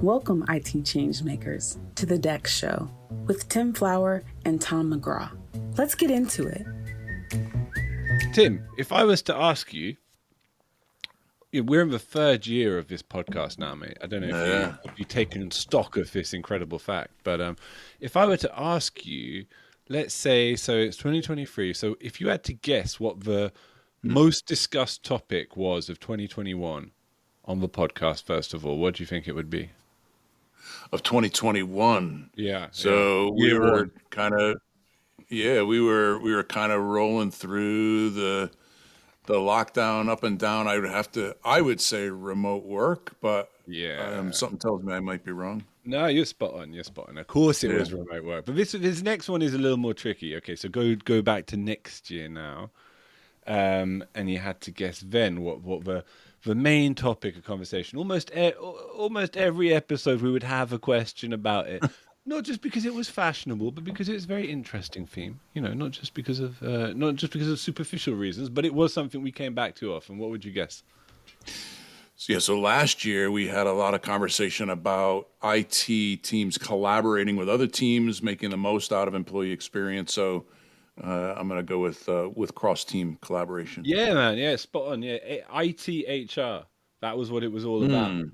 Welcome, IT changemakers, to the DEX Show with Tim Flower and Tom McGraw. Let's get into it. Tim, if I was to ask you, we're in the third year of this podcast now, mate. I don't know if you've taken stock of this incredible fact, but if I were to ask you, let's say, so it's 2023, so if you had to guess what the most discussed topic was of 2021 on the podcast, first of all, what do you think it would be? Of 2021. Yeah. So we were kind of, we were kind of rolling through the lockdown up and down. I would say remote work, but something tells me I might be wrong. No, you're spot on. Of course it was remote work. But this next one is a little more tricky. Okay, so go back to next year now. And you had to guess then what the main topic of conversation. Almost every episode we would have a question about it. Not just because it was fashionable, but because it's a very interesting theme. Not just because of superficial reasons, but it was something we came back to often. What would you guess? So last year we had a lot of conversation about IT teams collaborating with other teams, making the most out of employee experience. So I'm going to go with cross-team collaboration. Yeah, man. Yeah, spot on. Yeah, IT HR. That was what it was all about.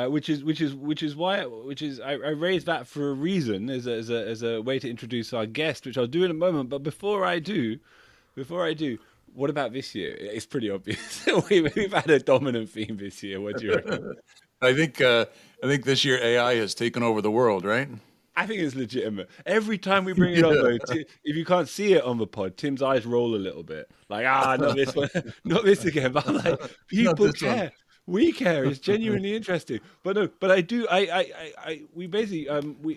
Which is why I raised that for a reason as a way to introduce our guest, which I'll do in a moment. But before I do, what about this year? It's pretty obvious. We've had a dominant theme this year. What do you reckon? I think this year AI has taken over the world, right? I think it's legitimate. Every time we bring it up, though, if you can't see it on the pod, Tim's eyes roll a little bit. Like, not this one, not this again. But I'm like, people care. We care. It's genuinely interesting. But no, but I do. We basically,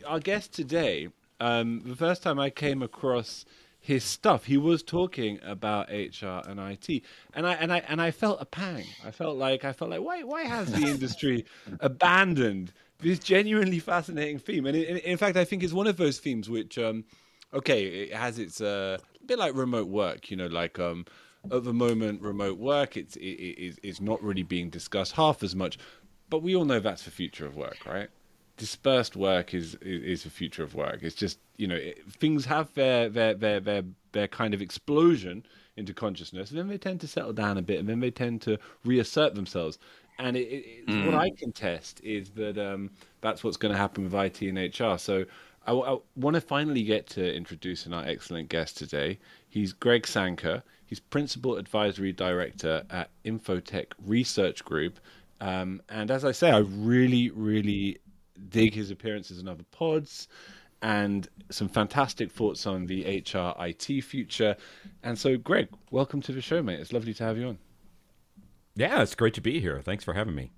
our guest today, the first time I came across his stuff, he was talking about HR and IT, and I felt a pang. I felt like, why has the industry abandoned this genuinely fascinating theme? And in fact, I think it's one of those themes which, it has its a bit like remote work. At the moment, remote work it's not really being discussed half as much, but we all know that's the future of work, right? Dispersed work is the future of work. It's just things have their kind of explosion into consciousness, and then they tend to settle down a bit, and then they tend to reassert themselves. And what I contest is that that's what's going to happen with IT and HR. So I want to finally get to introducing our excellent guest today. He's Greg Sanker. He's Principal Advisory Director at Infotech Research Group. And as I say, I really, really dig his appearances in other pods and some fantastic thoughts on the HR IT future. And so, Greg, welcome to the show, mate. It's lovely to have you on. Yeah, it's great to be here. Thanks for having me.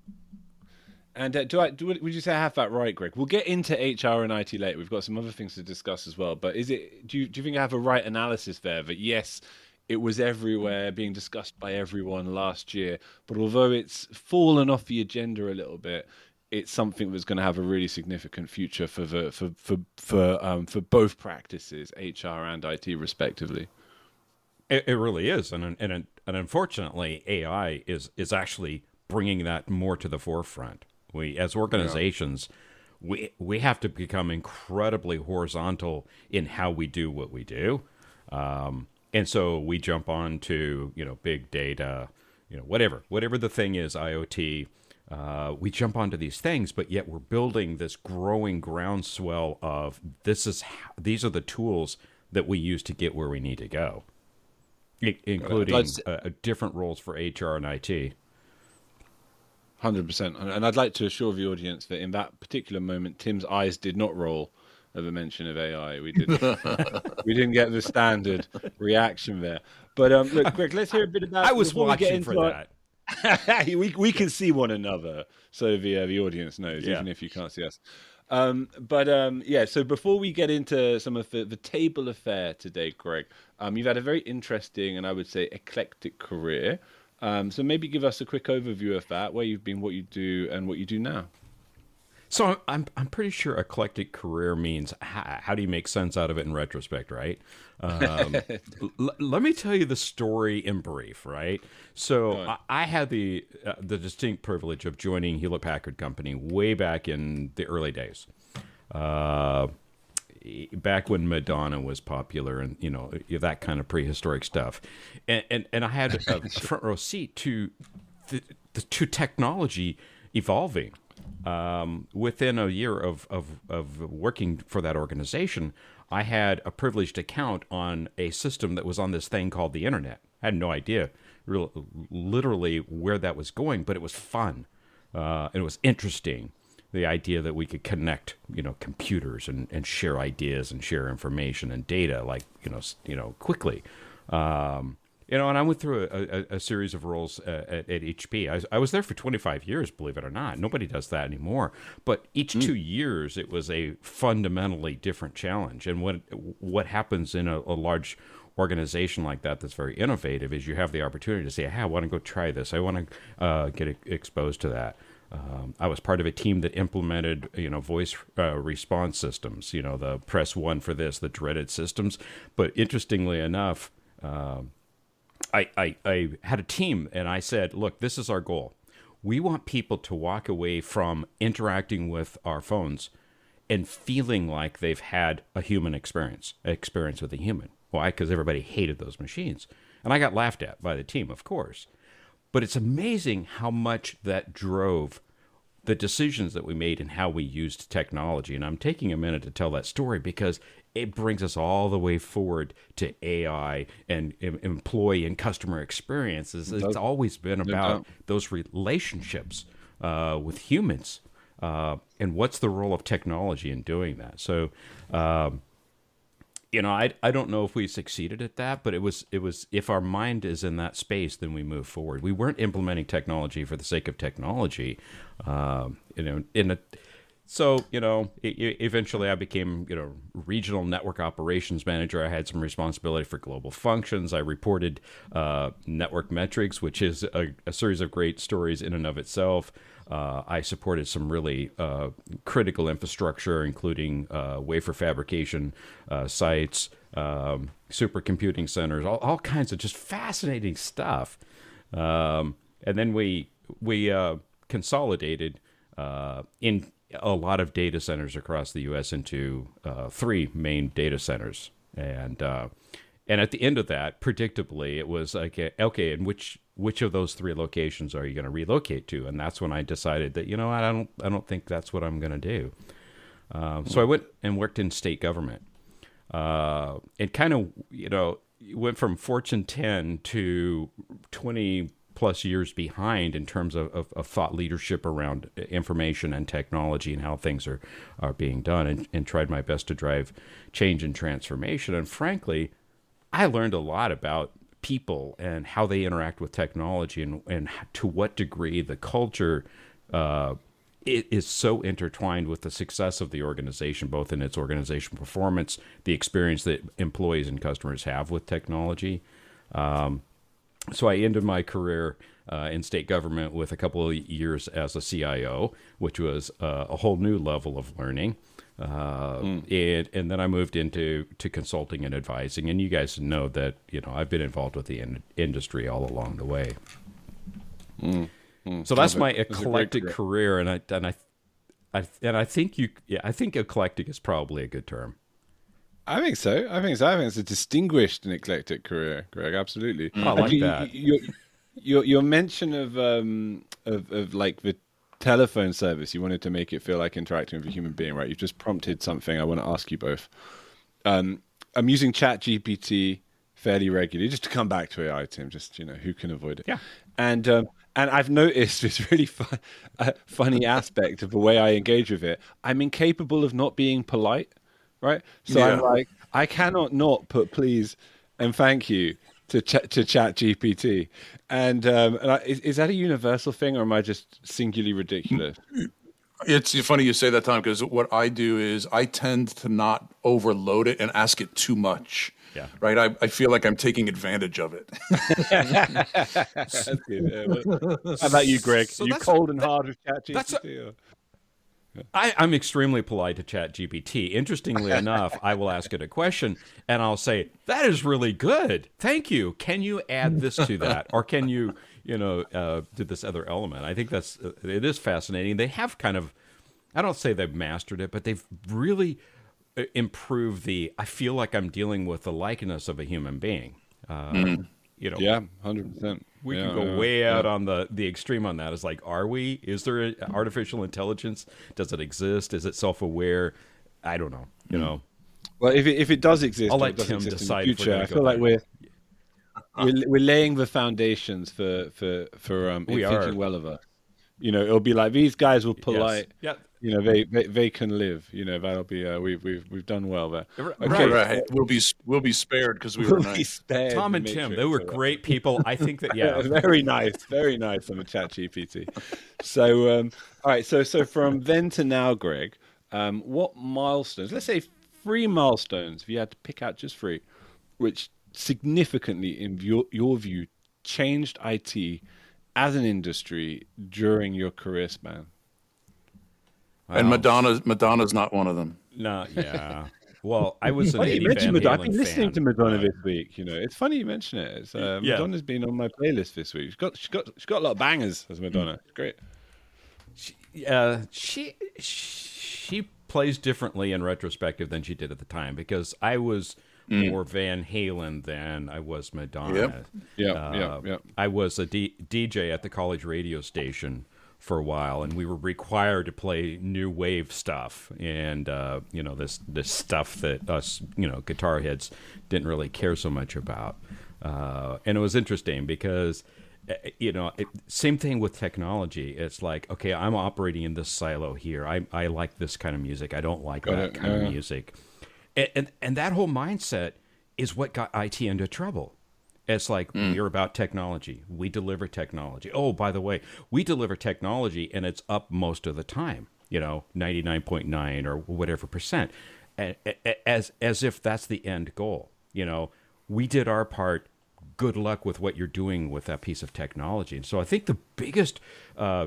And would you say I have that right, Greg? We'll get into HR and IT later. We've got some other things to discuss as well. But do you think I have a right analysis there that yes, it was everywhere, being discussed by everyone last year, but although it's fallen off the agenda a little bit, it's something that's going to have a really significant future for both practices, HR and IT, respectively. It really is, and unfortunately, AI is actually bringing that more to the forefront. We, as organizations, we have to become incredibly horizontal in how we do what we do, and so we jump on to big data, whatever the thing is, IoT. We jump onto these things, but yet we're building this growing groundswell of these are the tools that we use to get where we need to go, including different roles for HR and IT. 100%. And I'd like to assure the audience that in that particular moment, Tim's eyes did not roll at the mention of AI. We didn't get the standard reaction there. But look, Greg, let's hear a bit about. I was watching for that. We can see one another, so the audience knows, even if you can't see us. So before we get into some of the table affair today, Greg, you've had a very interesting and I would say eclectic career. So maybe give us a quick overview of that, where you've been, what you do, and what you do now. So I'm pretty sure eclectic career means how do you make sense out of it in retrospect, right? Let me tell you the story in brief, right? So I had the distinct privilege of joining Hewlett Packard Company way back in the early days, back when Madonna was popular, and that kind of prehistoric stuff, and I had a front row seat to to technology evolving. Within a year of working for that organization, I had a privileged account on a system that was on this thing called the internet. I had no idea literally where that was going, but it was fun. It was interesting. The idea that we could connect, computers and share ideas and share information and data, like, quickly. And I went through a series of roles at HP. I was there for 25 years, believe it or not. Nobody does that anymore. But each 2 years, it was a fundamentally different challenge. And what happens in a large organization like that that's very innovative is you have the opportunity to say, hey, I want to go try this. I want to get exposed to that. I was part of a team that implemented, voice response systems, the press one for this, the dreaded systems. But interestingly enough, I had a team, and I said, look, this is our goal. We want people to walk away from interacting with our phones and feeling like they've had a human experience with a human. Why? Because everybody hated those machines. And I got laughed at by the team, of course. But it's amazing how much that drove the decisions that we made and how we used technology. And I'm taking a minute to tell that story because it brings us all the way forward to AI and employee and customer experiences. It's always been about those relationships with humans, and what's the role of technology in doing that. So, I don't know if we succeeded at that, but it was if our mind is in that space, then we move forward. We weren't implementing technology for the sake of technology, So, eventually I became, regional network operations manager. I had some responsibility for global functions. I reported network metrics, which is a series of great stories in and of itself. I supported some really critical infrastructure, including wafer fabrication sites, supercomputing centers, all kinds of just fascinating stuff. And then we consolidated in a lot of data centers across the U.S. into 3 main data centers, and at the end of that, predictably, it was like, okay, and which of those 3 locations are you going to relocate to? And that's when I decided that I don't think that's what I'm going to do. So I went and worked in state government. It kind of went from Fortune 10 to 20 plus years behind in terms of thought leadership around information and technology and how things are being done, and tried my best to drive change and transformation. And frankly, I learned a lot about people and how they interact with technology, and to what degree the culture it is so intertwined with the success of the organization, both in its organizational performance, the experience that employees and customers have with technology. So I ended my career in state government with a couple of years as a CIO, which was a whole new level of learning. And then I moved into consulting and advising. And you guys know that I've been involved with the industry all along the way. So that's my eclectic career, and I think I think eclectic is probably a good term. I think so. I think it's a distinguished and eclectic career, Greg. Absolutely. I like that. Your mention of like the telephone service, you wanted to make it feel like interacting with a human being, right? You've just prompted something I want to ask you both. I'm using ChatGPT fairly regularly, just to come back to AI, Tim. Just who can avoid it? Yeah. And I've noticed this really funny aspect of the way I engage with it. I'm incapable of not being polite. Right, so I'm like, I cannot not put please and thank you to Chat GPT, and is that a universal thing, or am I just singularly ridiculous? It's funny you say that, Tom, because what I do is I tend to not overload it and ask it too much. Yeah. Right. I feel like I'm taking advantage of it. That's good. How about you, Greg? So you cold and hard with Chat GPT? I'm extremely polite to ChatGPT. Interestingly enough, I will ask it a question and I'll say, that is really good. Thank you. Can you add this to that? Or can you, do this other element? I think it is fascinating. They have kind of, I don't say they've mastered it, but they've really improved I feel like I'm dealing with the likeness of a human being. Yeah, 100%. We can go way out on the extreme on that. It's like, are we? Is there artificial intelligence? Does it exist? Is it self-aware? I don't know. Well, if it does exist, I'll let Tim decide. In the future, I feel like we're laying the foundations for thinking well of us. It'll be like these guys were polite. Yes. Yeah. They can live. That'll be we've done well there. Okay, right. We'll be spared because we were nice. Tom and Tim, they were great people. I think that very nice on the Chat GPT. So all right, so from then to now, Greg, what milestones? Let's say 3 milestones. If you had to pick out just 3, which significantly, in your view, changed IT as an industry during your career span. Wow. And Madonna's not one of them. No, yeah. Well, I was an you mentioned Madonna. I've been listening to Madonna this week. It's funny you mention it. Madonna's been on my playlist this week. She's got a lot of bangers as Madonna. It's great. She plays differently in retrospective than she did at the time, because I was more Van Halen than I was Madonna. Yep. I was a DJ at the college radio station for a while, and we were required to play new wave stuff, and this stuff that us guitar heads didn't really care so much about, and it was interesting because same thing with technology. It's like, okay, I'm operating in this silo here. I like this kind of music. I don't like that kind of music, and that whole mindset is what got IT into trouble. It's like, we're about technology. We deliver technology. Oh, by the way, we deliver technology, and it's up most of the time, 99.9 or whatever percent, as if that's the end goal. We did our part. Good luck with what you're doing with that piece of technology. And so I think the biggest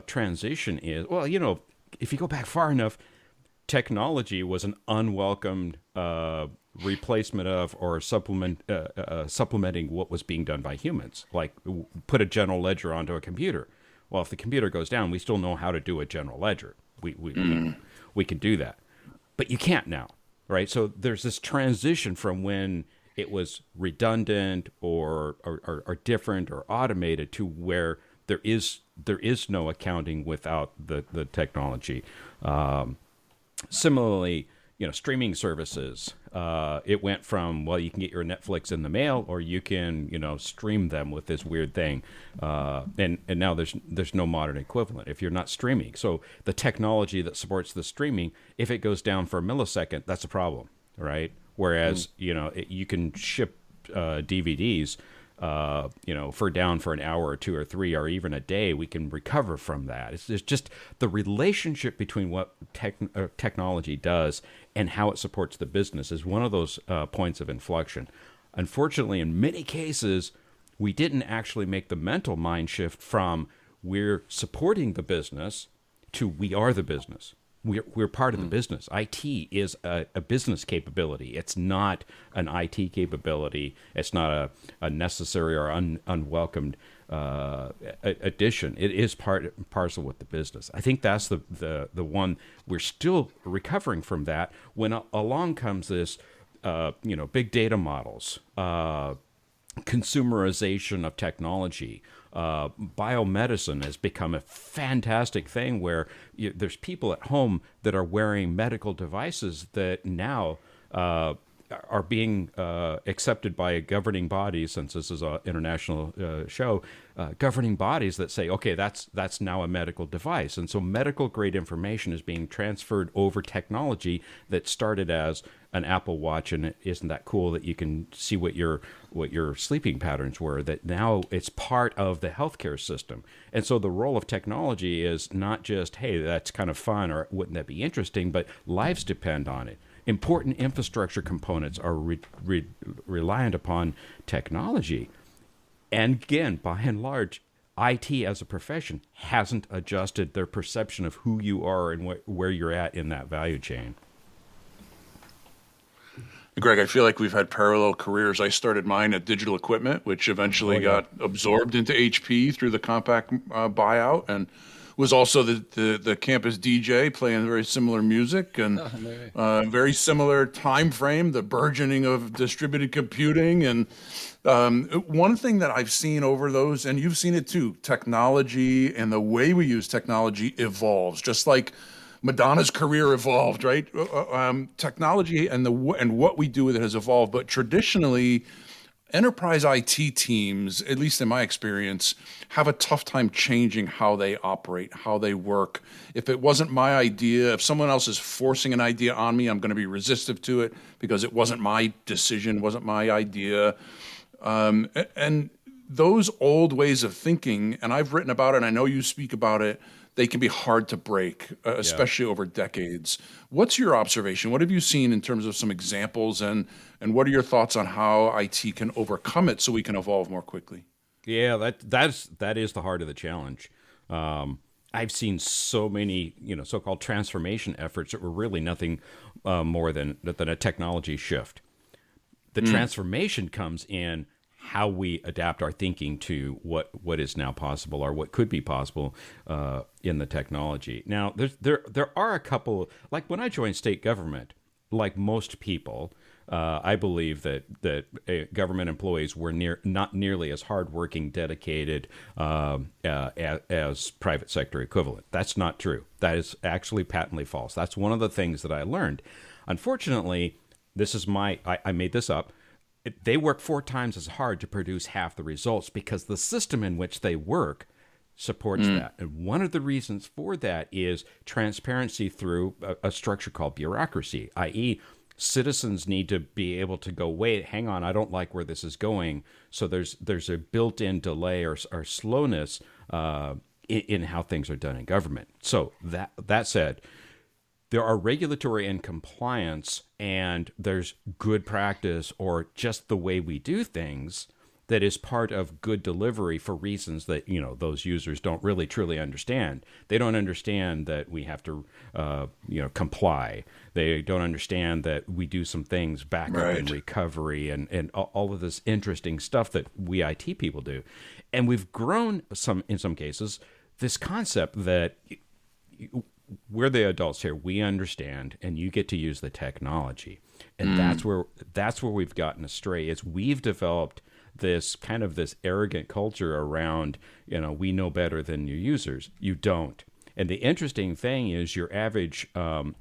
transition is, if you go back far enough, technology was an unwelcomed replacement of or supplementing what was being done by humans. Like, put a general ledger onto a computer. Well, if the computer goes down, we still know how to do a general ledger. We can do that, but you can't now, right? So there's this transition from when it was redundant or different or automated to where there is no accounting without the technology. Similarly, streaming services. It went from, well, you can get your Netflix in the mail, or you can, stream them with this weird thing. And now there's no modern equivalent if you're not streaming. So the technology that supports the streaming, if it goes down for a millisecond, that's a problem, right? Whereas, you can ship DVDs, for an hour or 2 or 3 or even a day, we can recover from that. It's just the relationship between what technology does and how it supports the business is one of those points of inflection. Unfortunately, in many cases, we didn't actually make the mental mind shift from we're supporting the business to we are the business. We're part of the business. IT is a business capability. It's not an IT capability. It's not a necessary or unwelcomed addition. It is part and parcel with the business. I think that's the one we're still recovering from. That when along comes this, big data models, consumerization of technology. Biomedicine has become a fantastic thing where there's people at home that are wearing medical devices that now are being accepted by governing bodies, since this is an international show, governing bodies that say, okay, that's now a medical device. And so medical grade information is being transferred over technology that started as an Apple Watch, and isn't that cool that you can see what your sleeping patterns were, that now it's part of the healthcare system. And so the role of technology is not just, hey, that's kind of fun, or wouldn't that be interesting, but lives depend on it. Important infrastructure components are reliant upon technology. And again, by and large, IT as a profession hasn't adjusted their perception of who you are and where you're at in that value chain. Greg, I feel like we've had parallel careers. I started mine at Digital Equipment, which eventually got absorbed into HP through the Compaq buyout, and was also the campus DJ playing very similar music and very similar time frame, the burgeoning of distributed computing. And one thing that I've seen over those, and you've seen it too, technology and the way we use technology evolves, just like Madonna's career evolved, right? Technology and what we do with it has evolved. But traditionally, enterprise IT teams, at least in my experience, have a tough time changing how they operate, how they work. If it wasn't my idea, if someone else is forcing an idea on me, I'm going to be resistive to it because it wasn't my decision, wasn't my idea. And those old ways of thinking, and I've written about it, and I know you speak about it, they can be hard to break, especially over decades. What's your observation? What have you seen in terms of some examples, and what are your thoughts on how IT can overcome it so we can evolve more quickly? Yeah, that is the heart of the challenge. I've seen so many, so-called transformation efforts that were really nothing more than a technology shift. The transformation comes in how we adapt our thinking to what is now possible or what could be possible in the technology. Now, there are a couple, like when I joined state government, like most people, I believe that government employees were not nearly as hardworking, dedicated as private sector equivalent. That's not true. That is actually patently false. That's one of the things that I learned. Unfortunately, I made this up. They work 4 times as hard to produce half the results because the system in which they work supports that. And one of the reasons for that is transparency through a structure called bureaucracy, i.e., citizens need to be able to go, wait, hang on, I don't like where this is going. So there's a built-in delay or slowness in how things are done in government. So that said, there are regulatory and compliance, and there's good practice or just the way we do things that is part of good delivery for reasons that, those users don't really truly understand. They don't understand that we have to, comply. They don't understand that we do some things, backup and recovery and all of this interesting stuff that we IT people do. And we've grown in some cases, this concept that we're the adults here. We understand, and you get to use the technology. And that's where we've gotten astray. Is we've developed this arrogant culture around, we know better than your users. You don't. And the interesting thing is your average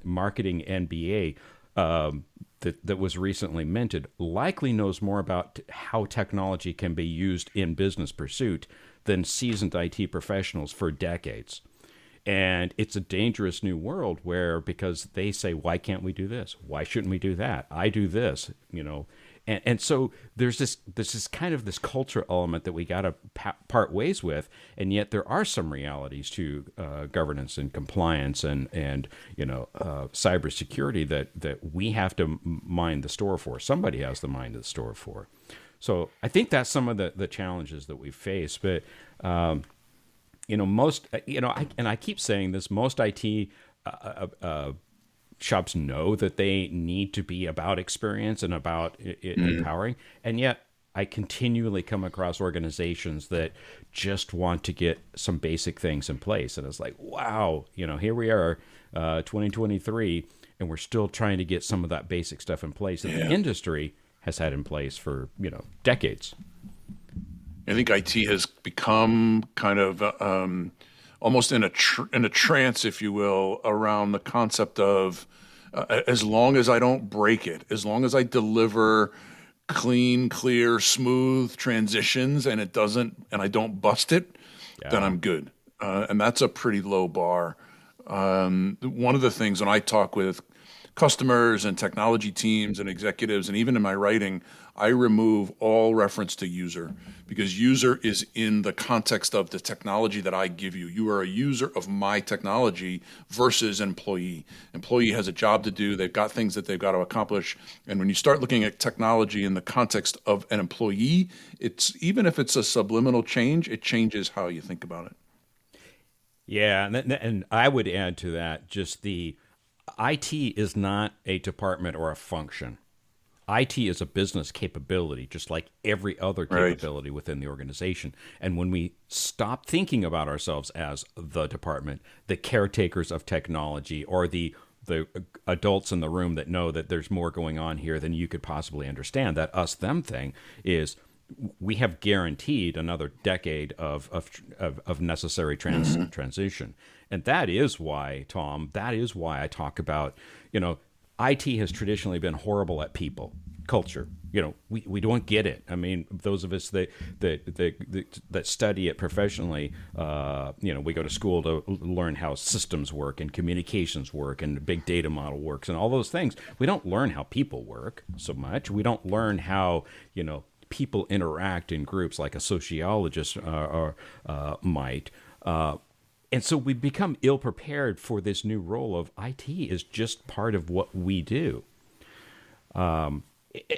marketing MBA that was recently minted likely knows more about how technology can be used in business pursuit than seasoned IT professionals for decades. And it's a dangerous new world because they say, why can't we do this? Why shouldn't we do that? I do this, And so there's this kind of this culture element that we got to part ways with. And yet there are some realities to governance and compliance and cybersecurity that we have to mind the store for. Somebody has to mind the store for. So I think that's some of the challenges that we face. But I keep saying this, most IT shops know that they need to be about experience and about empowering. And yet I continually come across organizations that just want to get some basic things in place. And it's like, wow, here we are, 2023, and we're still trying to get some of that basic stuff in place that the industry has had in place for, decades. I think IT has become kind of almost in a trance, if you will, around the concept of as long as I don't break it, as long as I deliver clean, clear, smooth transitions and I don't bust it, then I'm good. And that's a pretty low bar. One of the things when I talk with customers and technology teams and executives, and even in my writing, I remove all reference to user, because user is in the context of the technology that I give you. You are a user of my technology versus employee. Employee has a job to do. They've got things that they've got to accomplish. And when you start looking at technology in the context of an employee, it's, even if it's a subliminal change, it changes how you think about it. Yeah, and I would add to that just the IT is not a department or a function. IT is a business capability, just like every other capability within the organization. And when we stop thinking about ourselves as the department, the caretakers of technology, or the adults in the room that know that there's more going on here than you could possibly understand, that us-them thing is, we have guaranteed another decade of necessary transition. And that is why, Tom, that is why I talk about, IT has traditionally been horrible at people, culture. We don't get it. I mean, those of us that study it professionally, we go to school to learn how systems work and communications work and big data model works and all those things. We don't learn how people work so much. We don't learn how, people interact in groups like a sociologist might. And so we become ill-prepared for this new role of IT is just part of what we do. And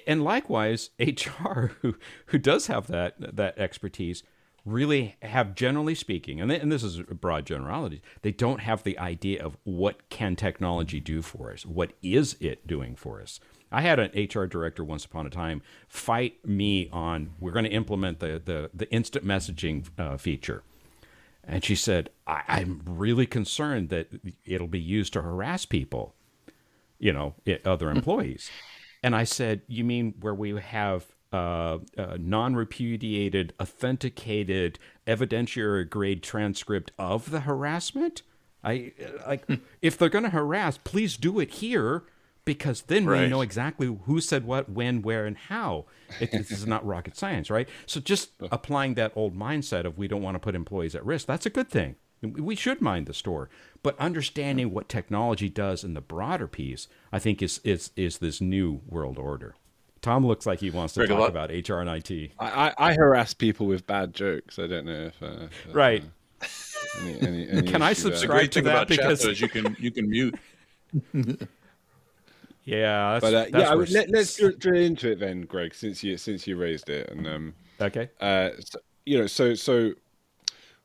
likewise, HR, who does have that expertise, really have, generally speaking, and this is a broad generality, they don't have the idea of what can technology do for us? What is it doing for us? I had an HR director once upon a time fight me on, we're going to implement the instant messaging feature. And she said, I'm really concerned that it'll be used to harass people, other employees. And I said, you mean where we have non-repudiated, authenticated, evidentiary grade transcript of the harassment? If they're going to harass, please do it here, because then we know exactly who said what, when, where, and how. This is not rocket science, right? So just applying that old mindset of we don't want to put employees at risk, that's a good thing. We should mind the store. But understanding what technology does in the broader piece, I think, is this new world order. Tom looks like he wants to talk about HR and IT. I harass people with bad jokes. I don't know if right. Any can I subscribe to that? Because you can mute. Yeah, let's drill into it then, Greg, since you raised it, and okay. So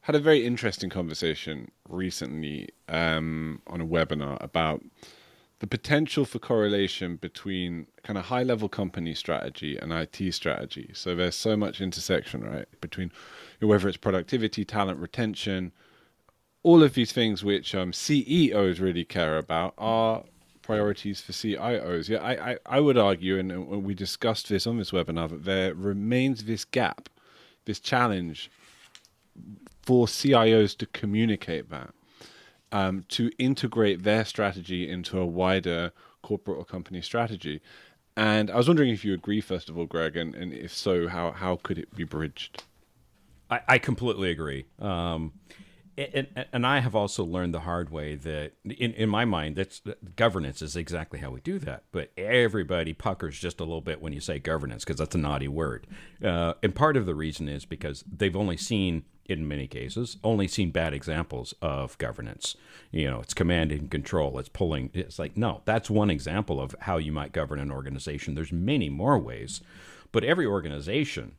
had a very interesting conversation recently on a webinar about the potential for correlation between kind of high-level company strategy and IT strategy. So there's so much intersection, right, between whether it's productivity, talent retention, all of these things which CEOs really care about are priorities for CIOs. Yeah, I would argue, and we discussed this on this webinar, that there remains this gap, this challenge for CIOs to communicate that, to integrate their strategy into a wider corporate or company strategy. And I was wondering if you agree, first of all, Greg, and if so, how could it be bridged? I completely agree. And I have also learned the hard way that, in my mind, governance is exactly how we do that. But everybody puckers just a little bit when you say governance, because that's a naughty word. And part of the reason is because they've only seen, in many cases, bad examples of governance. It's command and control. It's pulling. It's like, no, that's one example of how you might govern an organization. There's many more ways. But every organization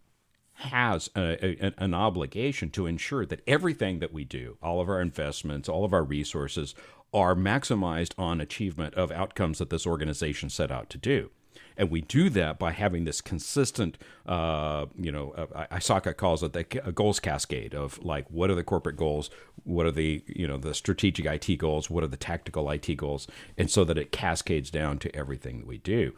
has an obligation to ensure that everything that we do, all of our investments, all of our resources, are maximized on achievement of outcomes that this organization set out to do. And we do that by having this consistent, ISACA calls it the goals cascade of, like, what are the corporate goals? What are the strategic IT goals? What are the tactical IT goals? And so that it cascades down to everything that we do.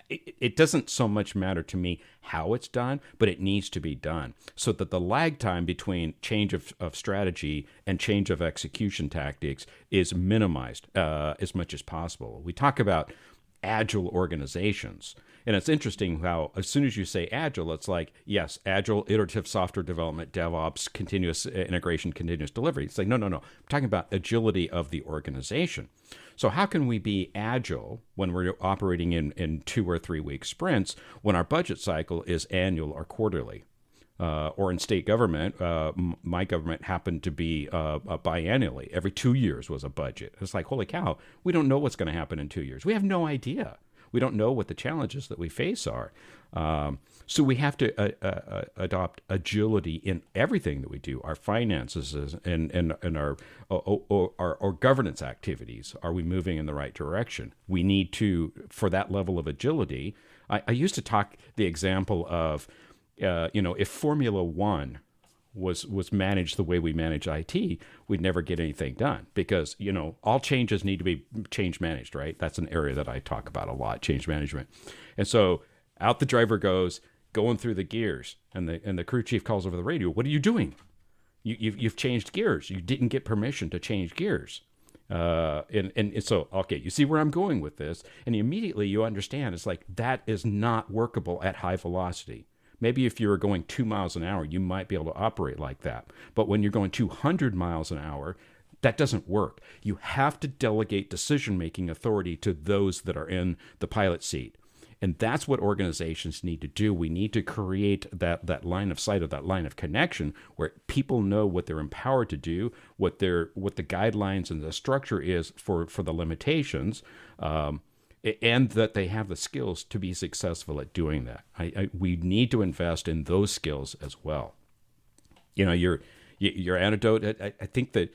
It doesn't so much matter to me how it's done, but it needs to be done so that the lag time between change of strategy and change of execution tactics is minimized as much as possible. We talk about agile organizations. And it's interesting how as soon as you say agile, it's like, yes, agile, iterative software development, DevOps, continuous integration, continuous delivery. It's like, no. I'm talking about agility of the organization. So how can we be agile when we're operating in 2 or 3 week sprints when our budget cycle is annual or quarterly? Or in state government, my government happened to be biannually. Every 2 years was a budget. It's like, holy cow, we don't know what's going to happen in 2 years. We have no idea. We don't know what the challenges that we face are. So we have to adopt agility in everything that we do, our finances and our governance activities. Are we moving in the right direction? We need to, for that level of agility, I used to talk the example of, if Formula One was managed the way we manage IT, we'd never get anything done because, all changes need to be change managed, right? That's an area that I talk about a lot, change management. And so out the driver goes, going through the gears, and the crew chief calls over the radio, "What are you doing? You've changed gears. You didn't get permission to change gears." And so, okay, you see where I'm going with this. And immediately you understand it's like, that is not workable at high velocity. Maybe if you were going 2 miles an hour, you might be able to operate like that. But when you're going 200 miles an hour, that doesn't work. You have to delegate decision-making authority to those that are in the pilot seat. And that's what organizations need to do. We need to create that line of sight, or that line of connection, where people know what they're empowered to do, what the guidelines and the structure is for the limitations, and that they have the skills to be successful at doing that. We need to invest in those skills as well. Your anecdote, I think that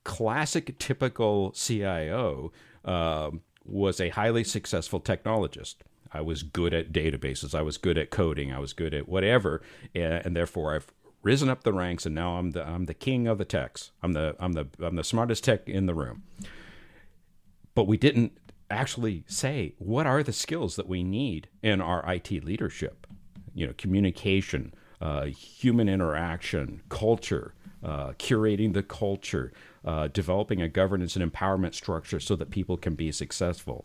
classic, typical CIO was a highly successful technologist. I was good at databases. I was good at coding. I was good at whatever, and therefore I've risen up the ranks, and now I'm the king of the techs. I'm the smartest tech in the room. But we didn't actually say, what are the skills that we need in our IT leadership? Communication, human interaction, culture, curating the culture, developing a governance and empowerment structure so that people can be successful.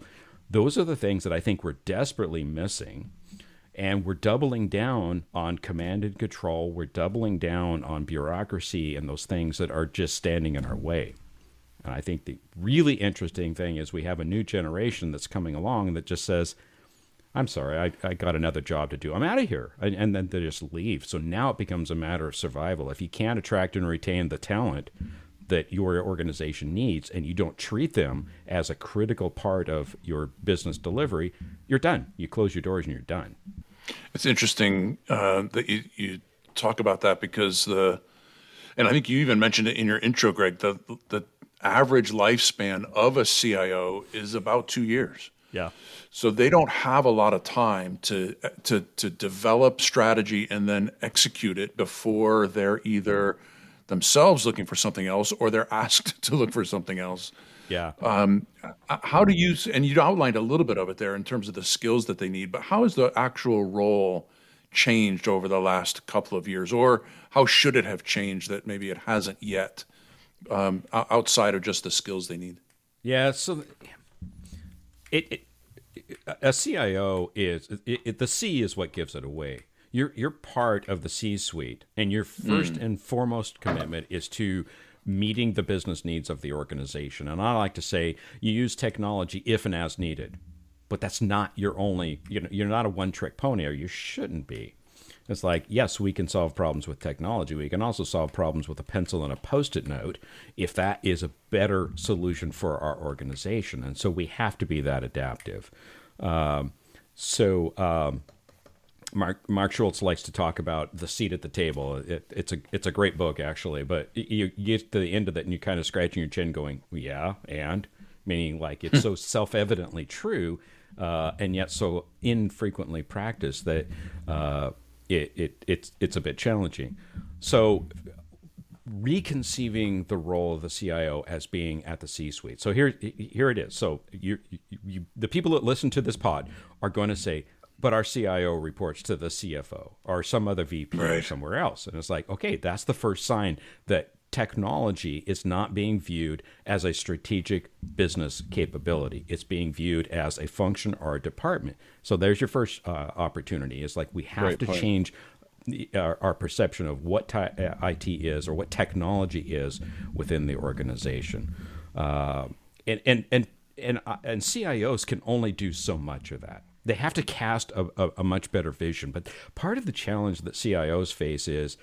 Those are the things that I think we're desperately missing. And we're doubling down on command and control. We're doubling down on bureaucracy and those things that are just standing in our way. And I think the really interesting thing is we have a new generation that's coming along that just says, I'm sorry, I got another job to do. I'm out of here. And then they just leave. So now it becomes a matter of survival. If you can't attract and retain the talent that your organization needs, and you don't treat them as a critical part of your business delivery, you're done. You close your doors and you're done. It's interesting that you talk about that because and I think you even mentioned it in your intro, Greg, the average lifespan of a CIO is about 2 years. Yeah. So they don't have a lot of time to develop strategy and then execute it before they're either themselves looking for something else or they're asked to look for something else. Yeah. How do you, and you outlined a little bit of it there in terms of the skills that they need, but how has the actual role changed over the last couple of years, or how should it have changed that maybe it hasn't yet, outside of just the skills they need? Yeah, so a CIO is the C is what gives it away. You're part of the C-suite, and your first and foremost commitment is to meeting the business needs of the organization. And I like to say you use technology if and as needed, but that's not your only. You're not a one-trick pony, or you shouldn't be. It's like, yes, we can solve problems with technology. We can also solve problems with a pencil and a Post-it note if that is a better solution for our organization. And so we have to be that adaptive. Mark Schultz likes to talk about the seat at the table. It's a great book, actually, but you get to the end of it and you're kind of scratching your chin going, yeah, and? Meaning like it's so self-evidently true and yet so infrequently practiced that it's a bit challenging. So reconceiving the role of the CIO as being at the C-suite. So here it is. So the people that listen to this pod are going to say, but our CIO reports to the CFO or some other VP or somewhere else. And it's like, okay, that's the first sign that technology is not being viewed as a strategic business capability. It's being viewed as a function or a department. So there's your first opportunity. It's like we have to change our perception of what IT is or what technology is within the organization. And CIOs can only do so much of that. They have to cast a much better vision. But part of the challenge that CIOs face is,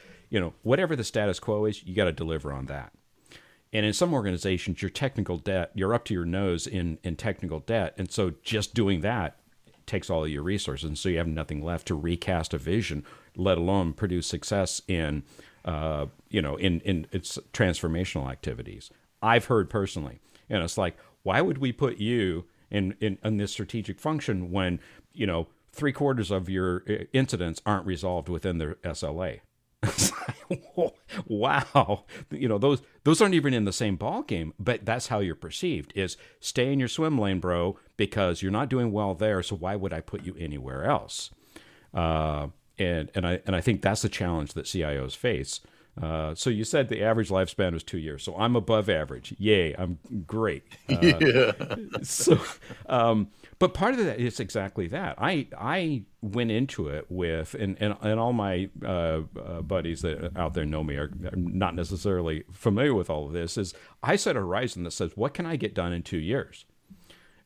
whatever the status quo is, you got to deliver on that. And in some organizations, your technical debt, you're up to your nose in technical debt. And so just doing that takes all of your resources. And so you have nothing left to recast a vision, let alone produce success in its transformational activities. I've heard personally, it's like, why would we put you in this strategic function when, 3/4 of your incidents aren't resolved within the SLA? It's like, wow, those aren't even in the same ball game, but that's how you're perceived, is stay in your swim lane, bro, because you're not doing well there. So why would I put you anywhere else? And I think that's the challenge that CIOs face. So you said the average lifespan was 2 years. So I'm above average. Yay, I'm great. But part of that is exactly that. I went into it with, and all my buddies that out there know me are not necessarily familiar with all of this, is I set a horizon that says, what can I get done in 2 years?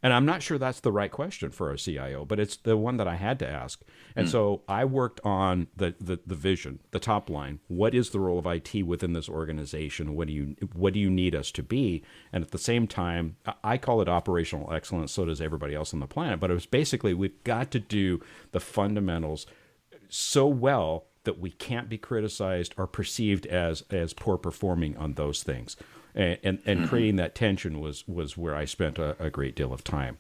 And I'm not sure that's the right question for a CIO, but it's the one that I had to ask. And so I worked on the vision, the top line. What is the role of IT within this organization? What do you need us to be? And at the same time, I call it operational excellence. So does everybody else on the planet. But it was basically, we've got to do the fundamentals so well that we can't be criticized or perceived as poor performing on those things. And creating that tension was where I spent a great deal of time.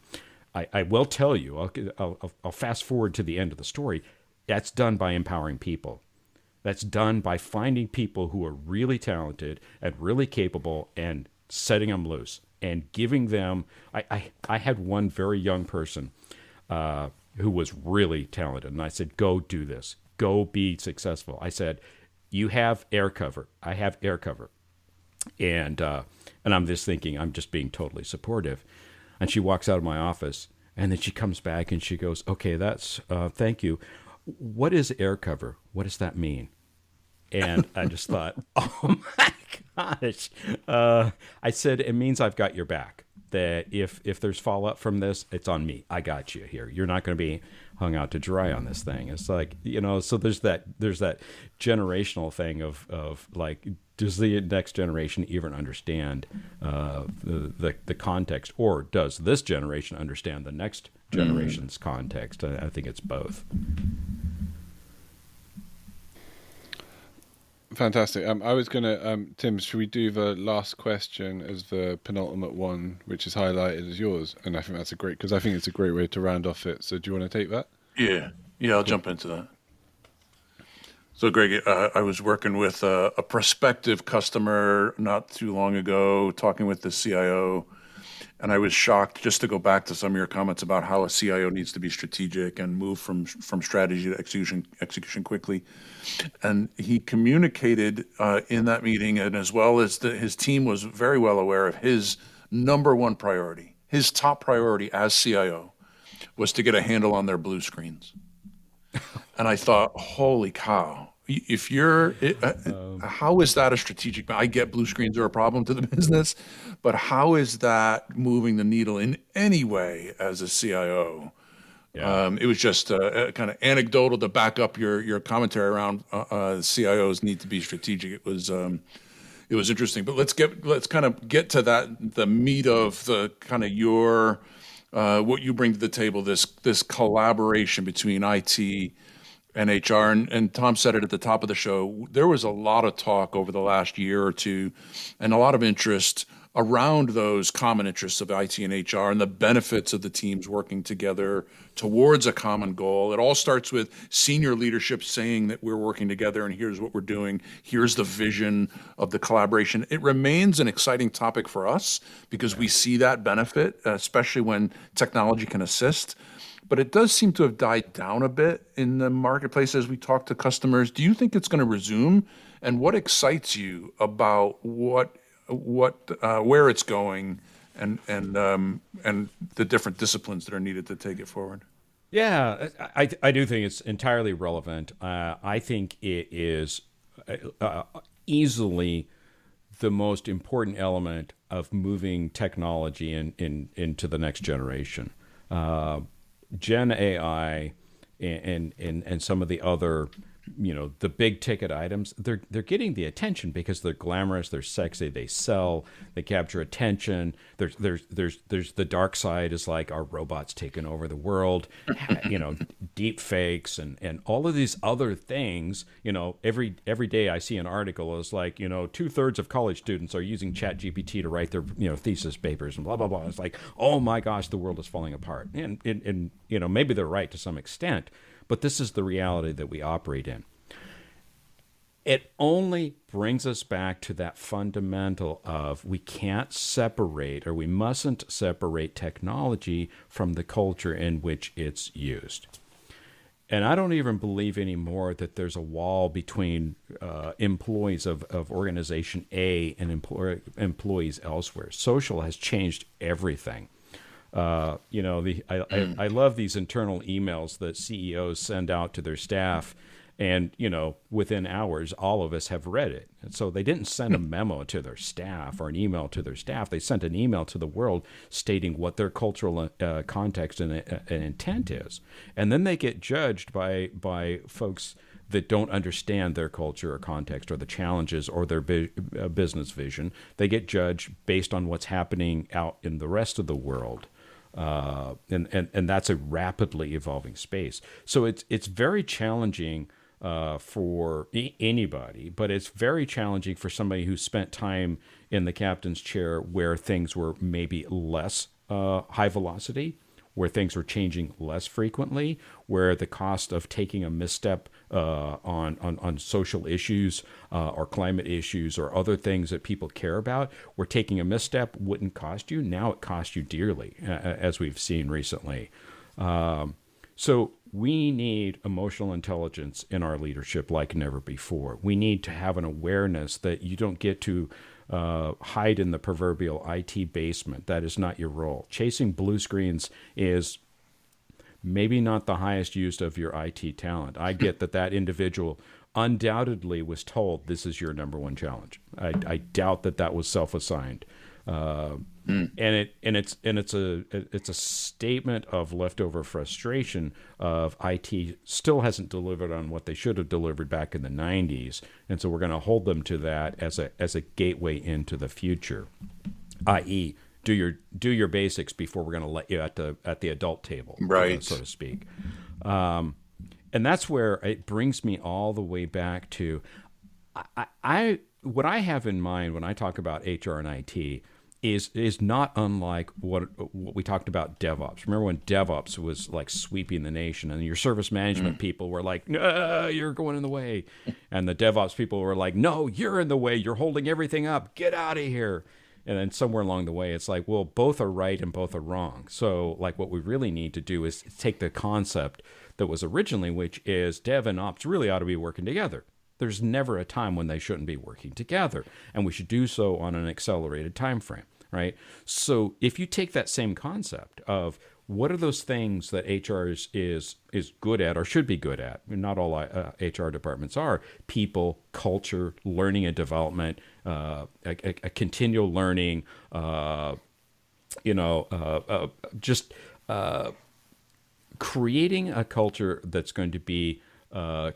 I will tell you, I'll fast forward to the end of the story. That's done by empowering people. That's done by finding people who are really talented and really capable and setting them loose and giving them. I had one very young person who was really talented, and I said, "Go do this. Go be successful." I said, "You have air cover. I have air cover." And I'm just thinking, I'm just being totally supportive. And she walks out of my office, and then she comes back and she goes, "Okay, that's thank you. What is air cover? What does that mean?" And I just thought, oh my gosh. I said, it means I've got your back. That if there's fallout from this, it's on me. I got you here. You're not going to be hung out to dry on this thing. It's like, so there's that generational thing of like, does the next generation even understand the context, or does this generation understand the next generation's context? I think it's both. Fantastic. I was going to, Tim, should we do the last question as the penultimate one, which is highlighted as yours? And I think that's because I think it's a great way to round off it. So do you want to take that? Yeah, I'll jump into that. So, Greg, I was working with a prospective customer not too long ago, talking with the CIO, and I was shocked, just to go back to some of your comments about how a CIO needs to be strategic and move from strategy to execution quickly. And he communicated in that meeting, and as well as his team was very well aware of his number one priority, his top priority as CIO was to get a handle on their blue screens. And I thought, holy cow. If you're, how is that a strategic? I get blue screens are a problem to the business, but how is that moving the needle in any way as a CIO? Yeah. It was just kind of anecdotal to back up your commentary around CIOs need to be strategic. It was interesting, but let's kind of get to that, the meat of the kind of your what you bring to the table, this collaboration between IT and HR. And Tom said it at the top of the show. There was a lot of talk over the last year or two and a lot of interest around those common interests of IT and HR and the benefits of the teams working together towards a common goal. It all starts with senior leadership saying that we're working together and here's what we're doing. Here's the vision of the collaboration. It remains an exciting topic for us because we see that benefit, especially when technology can assist. But it does seem to have died down a bit in the marketplace as we talk to customers. Do you think it's going to resume and what excites you about where it's going, and the different disciplines that are needed to take it forward. Yeah, I do think it's entirely relevant. I think it is easily the most important element of moving technology into the next generation. Gen AI and some of the other, the big ticket items, they're getting the attention because they're glamorous, they're sexy, they sell, they capture attention. There's the dark side is like, are robots taking over the world? Deep fakes and all of these other things. Every day I see an article is like, 2/3 of college students are using ChatGPT to write their thesis papers and blah blah blah. It's like, oh my gosh, the world is falling apart. And maybe they're right to some extent. But this is the reality that we operate in. It only brings us back to that fundamental of we can't separate, or we mustn't separate technology from the culture in which it's used. And I don't even believe anymore that there's a wall between employees of organization A and employees elsewhere. Social has changed everything. I love these internal emails that CEOs send out to their staff, and within hours, all of us have read it. And so they didn't send a memo to their staff or an email to their staff. They sent an email to the world stating what their cultural context and intent is, and then they get judged by folks that don't understand their culture or context or the challenges or their business vision. They get judged based on what's happening out in the rest of the world. And that's a rapidly evolving space. So it's very challenging for anybody, but it's very challenging for somebody who spent time in the captain's chair where things were maybe less high velocity, where things were changing less frequently, where the cost of taking a misstep on social issues or climate issues or other things that people care about, where taking a misstep wouldn't cost you. Now it costs you dearly, as we've seen recently. So we need emotional intelligence in our leadership like never before. We need to have an awareness that you don't get to hide in the proverbial IT basement. That is not your role. Chasing blue screens is maybe not the highest use of your IT talent. I get that individual undoubtedly was told this is your number one challenge. I doubt that was self-assigned. And it's a statement of leftover frustration of IT still hasn't delivered on what they should have delivered back in the 90s, and so we're going to hold them to that as a gateway into the future, i.e. do your basics before we're going to let you at the adult table, right, so to speak. And that's where it brings me all the way back to what I have in mind when I talk about HR and IT is not unlike what we talked about DevOps. Remember when DevOps was like sweeping the nation, and your service management people were like, "No, you're going in the way," and the DevOps people were like, "No, you're in the way. You're holding everything up. Get out of here." And then somewhere along the way, it's like, well, both are right and both are wrong. So like what we really need to do is take the concept that was originally, which is Dev and Ops really ought to be working together. There's never a time when they shouldn't be working together, and we should do so on an accelerated time frame, right? So if you take that same concept of what are those things that HR is good at or should be good at, not all HR departments are: people, culture, learning and development, a continual learning, just creating a culture that's going to be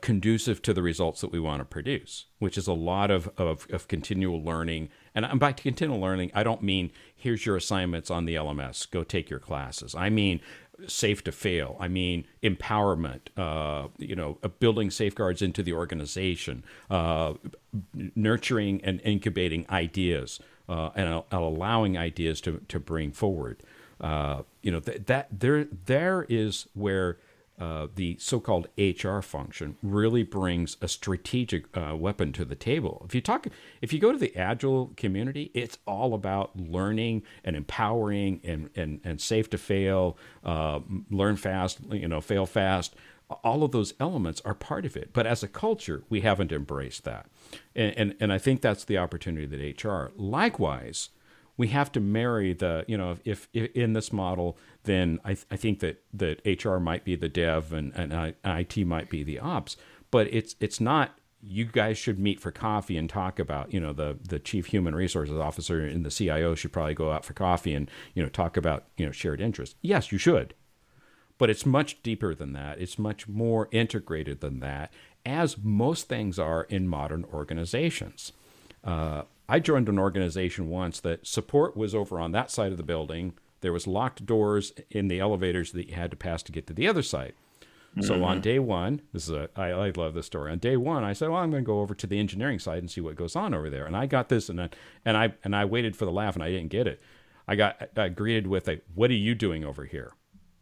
conducive to the results that we want to produce, which is a lot of continual learning. And back to continual learning, I don't mean here's your assignments on the LMS, go take your classes. I mean safe to fail. I mean empowerment, building safeguards into the organization, nurturing and incubating ideas, and allowing ideas to bring forward. There is where the so-called HR function really brings a strategic weapon to the table. If you go to the Agile community, it's all about learning and empowering and safe to fail, learn fast, fail fast, all of those elements are part of it. But as a culture, we haven't embraced that. And I think that's the opportunity that HR. Likewise, we have to marry the, if in this model, then I think that HR might be the dev and IT might be the ops. But it's not, you guys should meet for coffee and talk about, the chief human resources officer and the CIO should probably go out for coffee and, talk about, shared interests. Yes, you should. But it's much deeper than that. It's much more integrated than that, as most things are in modern organizations. I joined an organization once that support was over on that side of the building. There was locked doors in the elevators that you had to pass to get to the other side. So on day one, I love this story. On day one, I said, well, I'm going to go over to the engineering side and see what goes on over there. And I got this, and I waited for the laugh, and I didn't get it. I got greeted with a, what are you doing over here?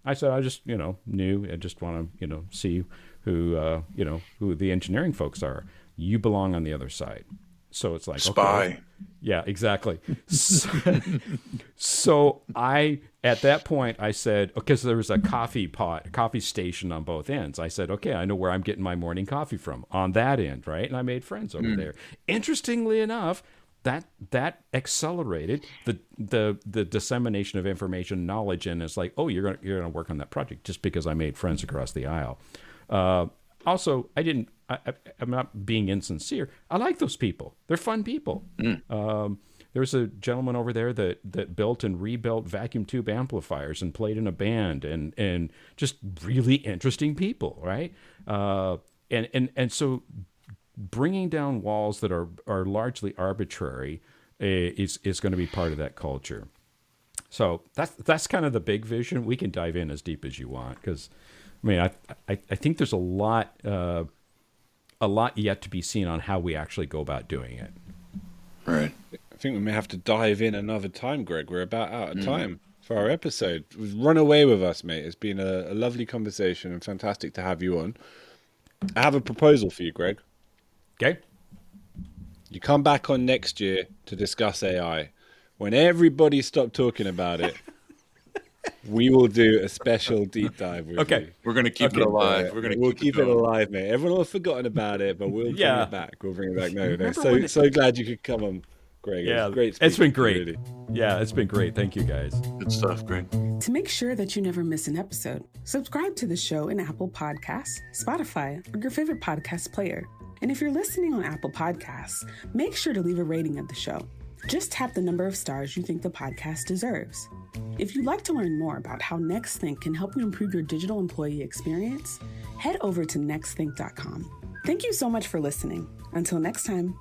I said, I just, new. I just want to, see who the engineering folks are. You belong on the other side. So it's like, spy. Okay. Yeah, exactly. So at that point, I said, because there was a coffee station on both ends. I said, okay, I know where I'm getting my morning coffee from on that end, right? And I made friends over there. Interestingly enough, that accelerated the dissemination of information, knowledge, and it's like, oh, you're gonna work on that project just because I made friends across the aisle. Also, I'm not being insincere. I like those people. They're fun people. There's a gentleman over there that built and rebuilt vacuum tube amplifiers and played in a band and just really interesting people, right? And so bringing down walls that are largely arbitrary is going to be part of that culture. So that's kind of the big vision. We can dive in as deep as you want, because I think there's a lot yet to be seen on how we actually go about doing it. Right. I think we may have to dive in another time, Greg. We're about out of time for our episode. Run away with us, mate. It's been a lovely conversation and fantastic to have you on. I have a proposal for you, Greg. Okay. You come back on next year to discuss AI. When everybody stopped talking about it, we will do a special deep dive with you. We're going to keep it alive. We'll keep it alive, mate. Everyone will have forgotten about it, but we'll bring it back. We'll bring it back. No. So glad you could come on, Greg. Yeah, It's been great. Really. Yeah, it's been great. Thank you, guys. Good stuff, Greg. To make sure that you never miss an episode, subscribe to the show in Apple Podcasts, Spotify, or your favorite podcast player. And if you're listening on Apple Podcasts, make sure to leave a rating of the show. Just tap the number of stars you think the podcast deserves. If you'd like to learn more about how NextThink can help you improve your digital employee experience, head over to nextthink.com. Thank you so much for listening. Until next time.